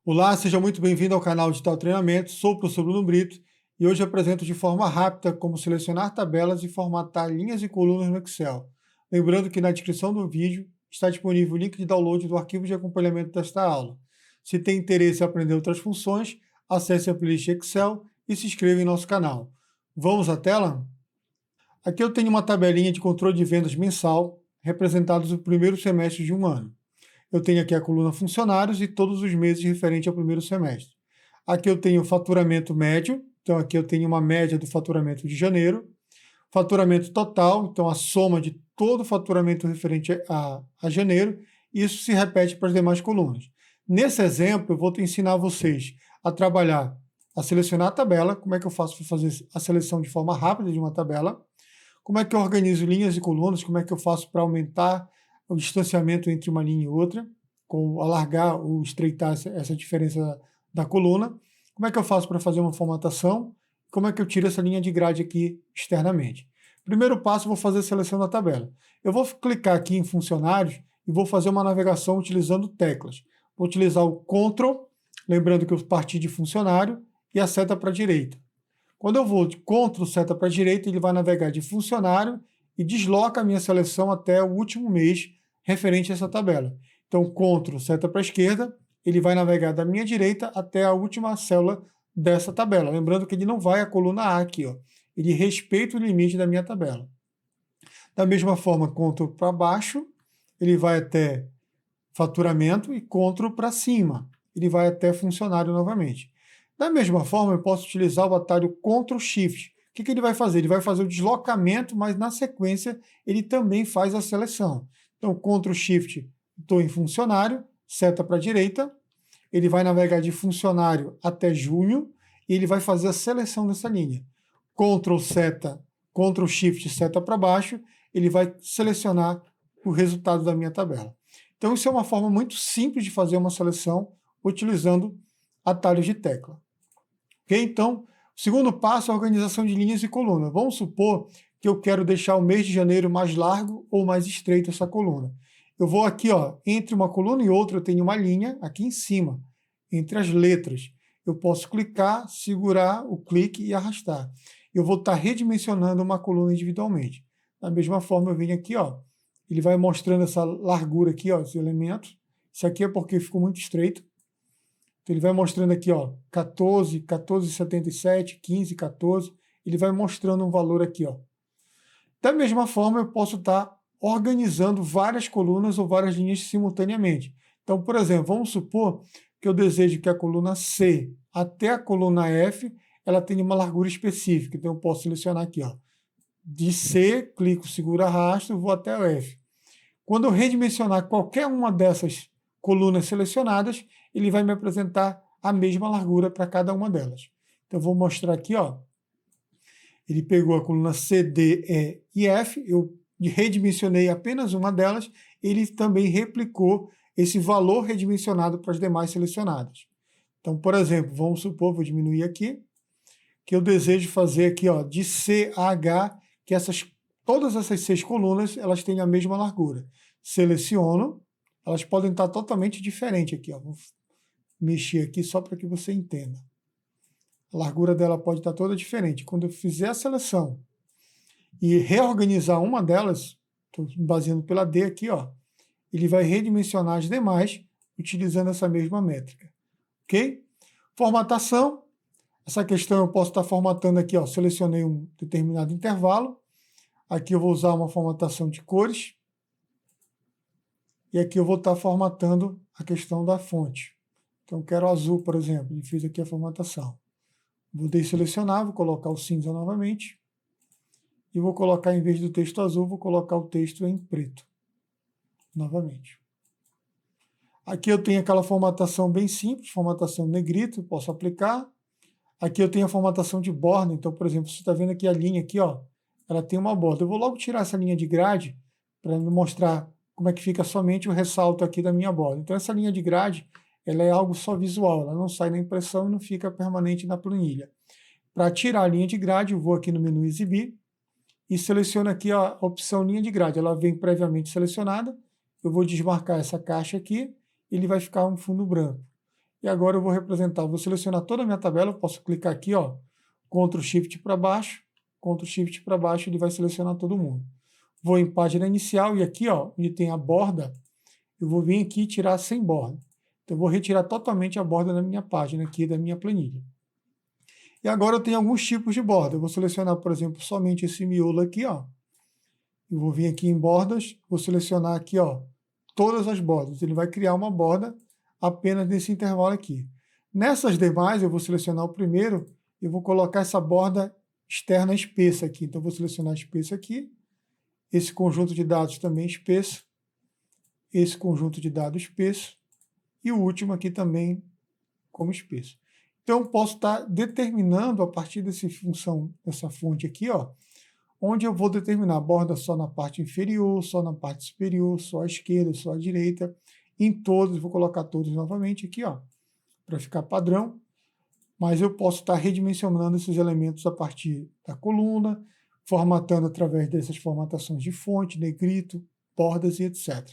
Olá, seja muito bem-vindo ao canal Digital Treinamento. Sou o professor Bruno Brito e hoje apresento de forma rápida como selecionar tabelas e formatar linhas e colunas no Excel. Lembrando que na descrição do vídeo está disponível o link de download do arquivo de acompanhamento desta aula. Se tem interesse em aprender outras funções, acesse a playlist Excel e se inscreva em nosso canal. Vamos à tela? Aqui eu tenho uma tabelinha de controle de vendas mensal, representados no primeiro semestre de um ano. Eu tenho aqui a coluna funcionários e todos os meses referente ao primeiro semestre. Aqui eu tenho o faturamento médio, então aqui eu tenho uma média do faturamento de janeiro. Faturamento total, então a soma de todo o faturamento referente a janeiro. Isso se repete para as demais colunas. Nesse exemplo, eu vou ensinar vocês a trabalhar, a selecionar a tabela, como é que eu faço para fazer a seleção de forma rápida de uma tabela, como é que eu organizo linhas e colunas, como é que eu faço para aumentar o distanciamento entre uma linha e outra, com alargar ou estreitar essa diferença da coluna, como é que eu faço para fazer uma formatação, como é que eu tiro essa linha de grade aqui externamente. Primeiro passo, eu vou fazer a seleção da tabela. Eu vou clicar aqui em funcionários e vou fazer uma navegação utilizando teclas. Vou utilizar o Ctrl, lembrando que eu parti de funcionário, e a seta para a direita. Quando eu vou de Ctrl seta para a direita, ele vai navegar de funcionário e desloca a minha seleção até o último mês referente a essa tabela. Então, Ctrl seta para a esquerda, ele vai navegar da minha direita até a última célula dessa tabela. Lembrando que ele não vai à coluna A aqui, ó. Ele respeita o limite da minha tabela. Da mesma forma, Ctrl para baixo, ele vai até faturamento, e Ctrl para cima, ele vai até funcionário novamente. Da mesma forma, eu posso utilizar o atalho Ctrl Shift. O que ele vai fazer? Ele vai fazer o deslocamento, mas na sequência ele também faz a seleção. Então, Ctrl Shift, estou em funcionário, seta para a direita, ele vai navegar de funcionário até junho, e ele vai fazer a seleção dessa linha. Ctrl seta, Ctrl Shift, seta para baixo, ele vai selecionar o resultado da minha tabela. Então, isso é uma forma muito simples de fazer uma seleção utilizando atalhos de tecla. Ok? Então, o segundo passo é a organização de linhas e colunas. Vamos supor que eu quero deixar o mês de janeiro mais largo ou mais estreito essa coluna. Eu vou aqui, ó, entre uma coluna e outra, eu tenho uma linha aqui em cima, entre as letras. Eu posso clicar, segurar o clique e arrastar. Eu vou estar redimensionando uma coluna individualmente. Da mesma forma, eu venho aqui, ó, ele vai mostrando essa largura aqui, ó, esses elementos. Isso aqui é porque ficou muito estreito. Então, ele vai mostrando aqui, ó, 14, 14,77, 15, 14. Ele vai mostrando um valor aqui, ó. Da mesma forma, eu posso estar organizando várias colunas ou várias linhas simultaneamente. Então, por exemplo, vamos supor que eu desejo que a coluna C até a coluna F, ela tenha uma largura específica. Então, eu posso selecionar aqui, ó, de C, clico, seguro, arrasto, vou até o F. Quando eu redimensionar qualquer uma dessas colunas selecionadas, ele vai me apresentar a mesma largura para cada uma delas. Então, eu vou mostrar aqui, ó. Ele pegou a coluna C, D, E e F, eu redimensionei apenas uma delas, ele também replicou esse valor redimensionado para as demais selecionadas. Então, por exemplo, vamos supor, vou diminuir aqui, que eu desejo fazer aqui, ó, de C a H, que todas essas 6 colunas, elas têm a mesma largura. Seleciono, elas podem estar totalmente diferentes aqui, ó. Vou mexer aqui só para que você entenda. A largura dela pode estar toda diferente. Quando eu fizer a seleção e reorganizar uma delas, estou baseando pela D aqui, ó, ele vai redimensionar as demais utilizando essa mesma métrica. Ok? Formatação. Essa questão eu posso estar formatando aqui, ó, selecionei um determinado intervalo. Aqui eu vou usar uma formatação de cores. E aqui eu vou estar formatando a questão da fonte. Então eu quero azul, por exemplo, e fiz aqui a formatação. Vou desselecionar, vou colocar o cinza novamente. E vou colocar, em vez do texto azul, vou colocar o texto em preto. Novamente. Aqui eu tenho aquela formatação bem simples, formatação negrito, posso aplicar. Aqui eu tenho a formatação de borda, então, por exemplo, você está vendo aqui a linha aqui, ó, ela tem uma borda. Eu vou logo tirar essa linha de grade para me mostrar como é que fica somente o ressalto aqui da minha borda. Então, essa linha de grade, ela é algo só visual, ela não sai na impressão e não fica permanente na planilha. Para tirar a linha de grade, eu vou aqui no menu Exibir e seleciono aqui a opção linha de grade. Ela vem previamente selecionada, eu vou desmarcar essa caixa aqui, ele vai ficar um fundo branco. E agora eu vou representar, vou selecionar toda a minha tabela, eu posso clicar aqui, ó, Ctrl Shift para baixo, Ctrl Shift para baixo, ele vai selecionar todo mundo. Vou em página inicial e aqui, ó, onde tem a borda, eu vou vir aqui e tirar sem borda. Então eu vou retirar totalmente a borda da minha página aqui, da minha planilha. E agora eu tenho alguns tipos de borda. Eu vou selecionar, por exemplo, somente esse miolo aqui, ó. Eu vou vir aqui em bordas, vou selecionar aqui, ó, todas as bordas. Ele vai criar uma borda apenas nesse intervalo aqui. Nessas demais, eu vou selecionar o primeiro e vou colocar essa borda externa espessa aqui. Então, eu vou selecionar espesso aqui. Esse conjunto de dados também espesso. Esse conjunto de dados espesso. E o último aqui também como espesso. Então, eu posso estar determinando, a partir dessa função, dessa fonte aqui, ó, onde eu vou determinar a borda só na parte inferior, só na parte superior, só à esquerda, só à direita, em todos, vou colocar todos novamente aqui, ó, para ficar padrão, mas eu posso estar redimensionando esses elementos a partir da coluna, formatando através dessas formatações de fonte, negrito, bordas e etc.